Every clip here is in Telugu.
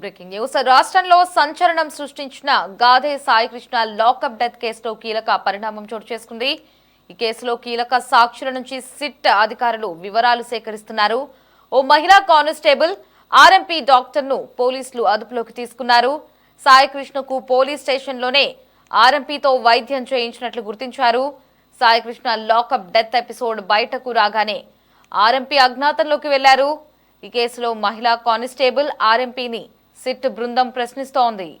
బ్రేకింగ్ న్యూస్ రాష్ట్రంలో సంచలనం సృష్టించిన గాదే సాయికృష్ణ లాకప్ డెత్ కేసులో కీలక పరిణామం చోటు చేసుకుంది. ఈ కేసులో కీలక సాక్షుల నుంచి సిట్ అధికారులు వివరాలు సేకరిస్తున్నారు. ఓ మహిళా కానిస్టేబుల్ ఆర్ఎంపీ డాక్టర్ను పోలీసులు అదుపులోకి తీసుకున్నారు. సాయికృష్ణకు పోలీస్ స్టేషన్లోనే ఆర్ఎంపీతో వైద్యం చేయించినట్లు గుర్తించారు. సాయికృష్ణ లాకప్ డెత్ ఎపిసోడ్ బయటకు రాగానే ఆర్ఎంపీ అజ్ఞాతంలోకి వెళ్లారు. ఈ కేసులో మహిళా కానిస్టేబుల్ ఆర్ఎంపీని సిట్ బృందం ప్రశ్నిస్తోంది.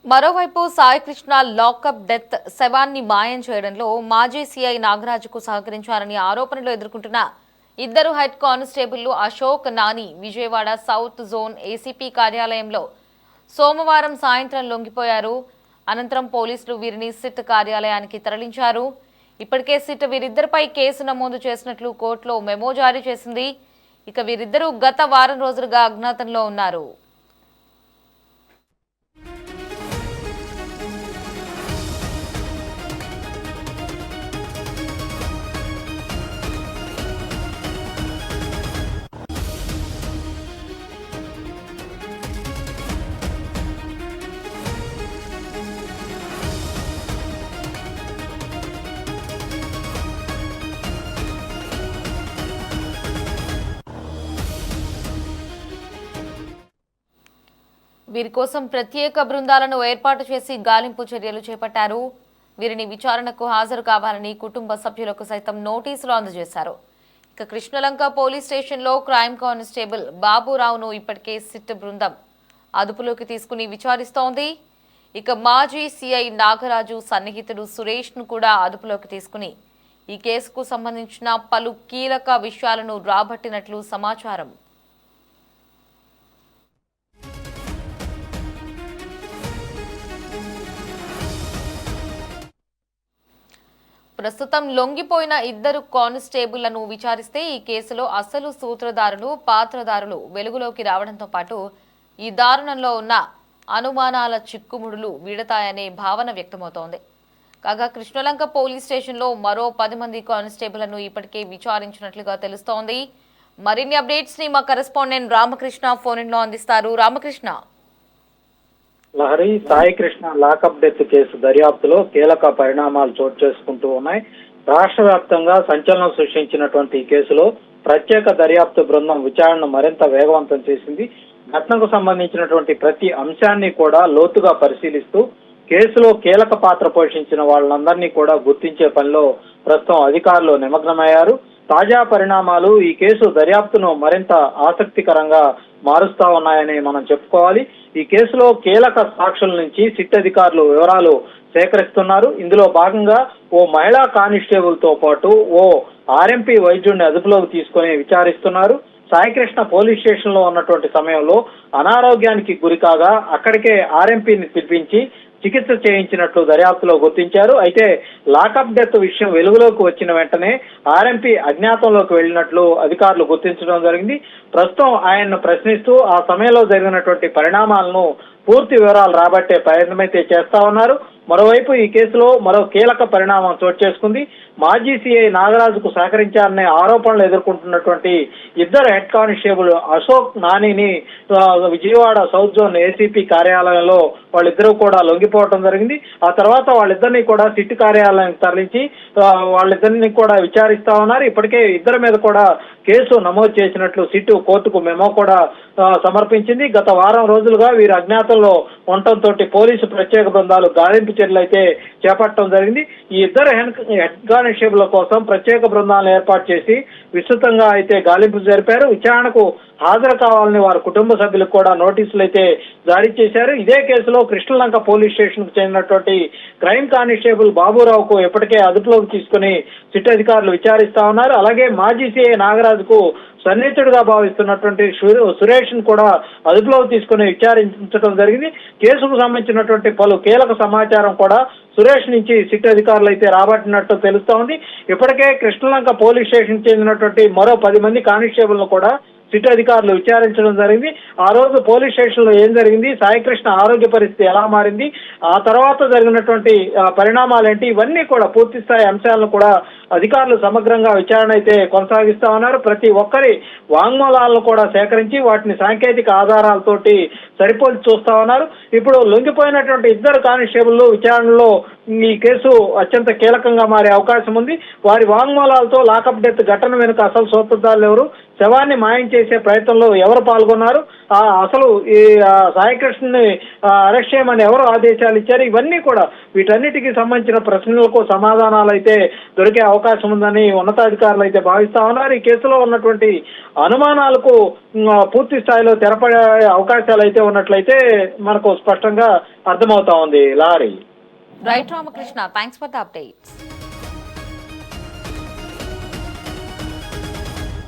మరోవైపు సాయికృష్ణ లాకప్ డెత్ శవాన్ని మాయం చేయడంలో మాజీ సీఐ నాగరాజుకు సహకరించారని ఆరోపణలు ఎదుర్కొంటున్న ఇద్దరు హెడ్ కానిస్టేబుళ్లు Ashok, Nani Vijayawada south zone ACP కార్యాలయంలో సోమవారం సాయంత్రం లొంగిపోయారు. అనంతరం పోలీసులు వీరిని సిట్ కార్యాలయానికి తరలించారు. ఇప్పటికే సిట్ వీరిద్దరిపై కేసు నమోదు చేసినట్లు కోర్టులో మెమో జారీ చేసింది. ఇక వీరిద్దరూ గత వారం రోజులుగా అజ్ఞాతంలో ఉన్నారు. వీరి కోసం ప్రత్యేక బృందాలను ఏర్పాటు చేసి గాలింపు చర్యలు చేపట్టారు. వీరిని విచారణకు హాజరు కావాలని కుటుంబ సభ్యులకు సైతం నోటీసులు అందజేశారు. ఇక కృష్ణలంక పోలీస్ స్టేషన్లో క్రైమ్ కానిస్టేబుల్ బాబురావును ఇప్పటికే సిట్ బృందం అదుపులోకి తీసుకుని విచారిస్తోంది. ఇక మాజీ సీఐ నాగరాజు సన్నిహితుడు సురేష్ ను కూడా అదుపులోకి తీసుకుని ఈ కేసుకు సంబంధించిన పలు కీలక విషయాలను రాబట్టినట్లు సమాచారం. ప్రస్తుతం లొంగిపోయిన ఇద్దరు కానిస్టేబుళ్లను విచారిస్తే ఈ కేసులో అసలు సూత్రధారులు, పాత్రధారులు వెలుగులోకి రావడంతో పాటు ఈ దారుణంలో ఉన్న అనుమానాల చిక్కుముడులు వీడతాయనే భావన వ్యక్తమవుతోంది. కాగా కృష్ణలంక పోలీస్ స్టేషన్లో మరో 10 మంది కానిస్టేబుళ్లను ఇప్పటికే విచారించినట్లుగా తెలుస్తోంది. మరిన్ని అప్డేట్స్ ని మా కరెస్పాండెంట్ రామకృష్ణ ఫోన్ ఇన్ లో అందిస్తారు. Ramakrishna. Lahari, Saikrishna lockup death case దర్యాప్తులో కీలక పరిణామాలు చోటు చేసుకుంటూ ఉన్నాయి. రాష్ట్ర వ్యాప్తంగా సంచలనం సృష్టించినటువంటి ఈ కేసులో ప్రత్యేక దర్యాప్తు బృందం విచారణను మరింత వేగవంతం చేసింది. ఘటనకు సంబంధించినటువంటి ప్రతి అంశాన్ని కూడా లోతుగా పరిశీలిస్తూ కేసులో కీలక పాత్ర పోషించిన వాళ్ళందరినీ కూడా గుర్తించే పనిలో ప్రస్తుతం అధికారులు నిమగ్నమయ్యారు. తాజా పరిణామాలు ఈ కేసు దర్యాప్తును మరింత ఆసక్తికరంగా మారుస్తా ఉన్నాయని మనం చెప్పుకోవాలి. ఈ కేసులో కీలక సాక్షుల నుంచి సిట్ అధికారులు వివరాలు సేకరిస్తున్నారు. ఇందులో భాగంగా ఓ మహిళా కానిస్టేబుల్ తో పాటు ఓ ఆర్ఎంపీ వైద్యుడిని అదుపులోకి తీసుకుని విచారిస్తున్నారు. సాయికృష్ణ పోలీస్ స్టేషన్ లో ఉన్నటువంటి సమయంలో అనారోగ్యానికి గురికాగా అక్కడికే ఆర్ఎంపీని పిలిపించి చికిత్స చేయించినట్లు దర్యాప్తులో గుర్తించారు. అయితే లాకప్ డెత్ విషయం వెలుగులోకి వచ్చిన వెంటనే ఆర్ఎంపీ అజ్ఞాతంలోకి వెళ్లినట్లు అధికారులు గుర్తించడం జరిగింది. ప్రస్తుతం ఆయన్ను ప్రశ్నిస్తూ ఆ సమయంలో జరిగినటువంటి పరిణామాలను పూర్తి వివరాలు రాబట్టే ప్రయత్నమైతే చేస్తా ఉన్నారు. మరోవైపు ఈ కేసులో మరో కీలక పరిణామం చోటు చేసుకుంది. మాజీ సీఐ నాగరాజుకు సహకరించారనే ఆరోపణలు ఎదుర్కొంటున్నటువంటి ఇద్దరు హెడ్ కానిస్టేబుల్ అశోక్, నానిని విజయవాడ సౌత్ జోన్ ఏసీపీ కార్యాలయంలో వాళ్ళిద్దరూ కూడా లొంగిపోవడం జరిగింది. ఆ తర్వాత వాళ్ళిద్దరినీ కూడా సిట్ కార్యాలయానికి తరలించి వాళ్ళిద్దరిని కూడా విచారిస్తా ఉన్నారు. ఇప్పటికే ఇద్దరి మీద కూడా కేసు నమోదు చేసినట్లు సిట్ కోర్టుకు మెమో కూడా సమర్పించింది. గత వారం రోజులుగా వీరు అజ్ఞాతంలో ఉండటంతో పోలీసు ప్రత్యేక బృందాలు గాలింపు చర్యలు అయితే చేపట్టడం జరిగింది. ఈ ఇద్దరు హెడ్ కానిస్టేబుల్ కోసం ప్రత్యేక బృందాలను ఏర్పాటు చేసి విస్తృతంగా అయితే గాలింపు జరిపారు. విచారణకు హాజరు కావాలని వారి కుటుంబ సభ్యులకు కూడా నోటీసులు అయితే జారీ చేశారు. ఇదే కేసులో కృష్ణలంక పోలీస్ స్టేషన్ కు చెందినటువంటి క్రైమ్ కానిస్టేబుల్ బాబురావుకు ఇప్పటికే అదుపులోకి తీసుకుని సిట్ అధికారులు విచారిస్తా ఉన్నారు. అలాగే మాజీ సీఐ నాగరాజుకు సన్నిహితుడిగా భావిస్తున్నటువంటి సురేష్ ను కూడా అదుపులోకి తీసుకుని విచారించడం జరిగింది. కేసుకు సంబంధించినటువంటి పలు కీలక సమాచారం కూడా సురేష్ నుంచి సిట్ అధికారులు అయితే రాబట్టినట్టు తెలుస్తా ఉంది. ఇప్పటికే కృష్ణలంక పోలీస్ స్టేషన్ చెందినటువంటి మరో 10 మంది కానిస్టేబుల్ను కూడా సిట్ అధికారులు విచారించడం జరిగింది. ఆ రోజు పోలీస్ స్టేషన్ లో ఏం జరిగింది, సాయికృష్ణ ఆరోగ్య పరిస్థితి ఎలా మారింది, ఆ తర్వాత జరిగినటువంటి పరిణామాలు ఏంటి, ఇవన్నీ కూడా పూర్తి స్థాయి అంశాలను కూడా అధికారులు సమగ్రంగా విచారణ అయితే కొనసాగిస్తా ఉన్నారు. ప్రతి ఒక్కరి వాంగ్మూలాలను కూడా సేకరించి వాటిని సాంకేతిక ఆధారాలతోటి సరిపోల్చి చూస్తా ఉన్నారు. ఇప్పుడు లొంగిపోయినటువంటి 2 కానిస్టేబుల్ విచారణలో ఈ కేసు అత్యంత కీలకంగా మారే అవకాశం ఉంది. వారి వాంగ్మూలాలతో లాకప్ డెత్ ఘటన వెనుక అసలు సూత్రధారులు ఎవరు, శవాన్ని మాయం చేసే ప్రయత్నంలో ఎవరు పాల్గొన్నారు, అసలు ఈ సాయికృష్ణని అరెస్ట్ చేయమని ఎవరు ఆదేశాలు ఇచ్చారు, ఇవన్నీ కూడా వీటన్నిటికీ సంబంధించిన ప్రశ్నలకు సమాధానాలు అయితే దొరికే అవకాశం ఉందని ఉన్నతాధికారులు అయితే భావిస్తా ఉన్నారు. ఈ కేసులో ఉన్నటువంటి అనుమానాలకు పూర్తి స్థాయిలో తెరపడే అవకాశాలు అయితే ఉన్నట్లయితే మనకు స్పష్టంగా అర్థమవుతా ఉంది. Lorry right Ramakrishna, thanks for the updates.